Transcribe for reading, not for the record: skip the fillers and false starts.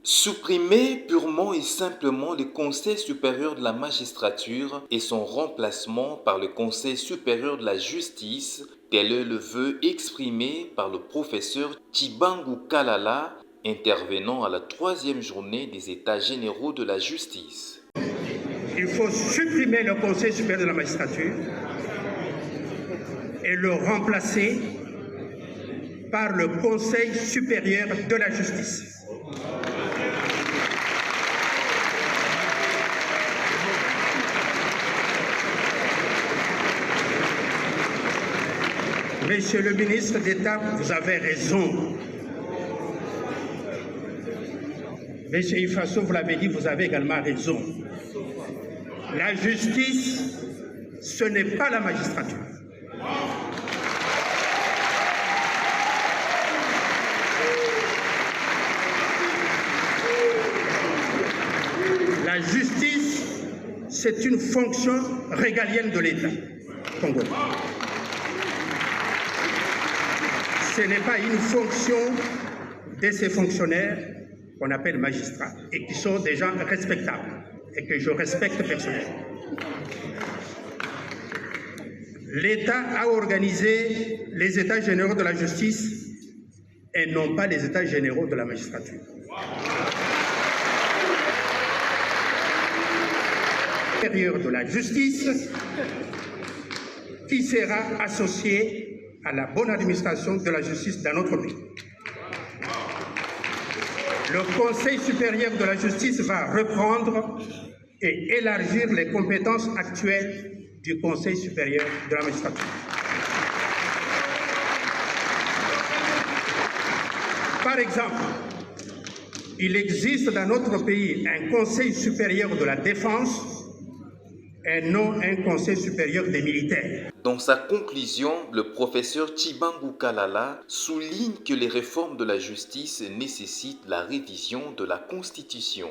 Supprimer purement et simplement le Conseil supérieur de la magistrature et son remplacement par le Conseil supérieur de la justice, tel est le vœu exprimé par le professeur Tshibangou Kalala, intervenant à la 3e journée des États généraux de la justice. Il faut supprimer le Conseil supérieur de la magistrature et le remplacer par le Conseil supérieur de la justice. Monsieur le ministre d'État, vous avez raison. Monsieur Ifasso, vous l'avez dit, vous avez également raison. La justice, ce n'est pas la magistrature. La justice, c'est une fonction régalienne de l'État congolais. Ce n'est pas une fonction de ces fonctionnaires qu'on appelle magistrats et qui sont des gens respectables et que je respecte personnellement. L'État a organisé les États généraux de la justice et non pas les États généraux de la magistrature. Supérieur de la justice qui sera associé à la bonne administration de la justice dans notre pays. Le Conseil supérieur de la justice va reprendre et élargir les compétences actuelles du Conseil supérieur de la magistrature. Par exemple, il existe dans notre pays un Conseil supérieur de la défense et non un Conseil supérieur des militaires. Dans sa conclusion, le professeur Tshibangou Kalala souligne que les réformes de la justice nécessitent la révision de la Constitution.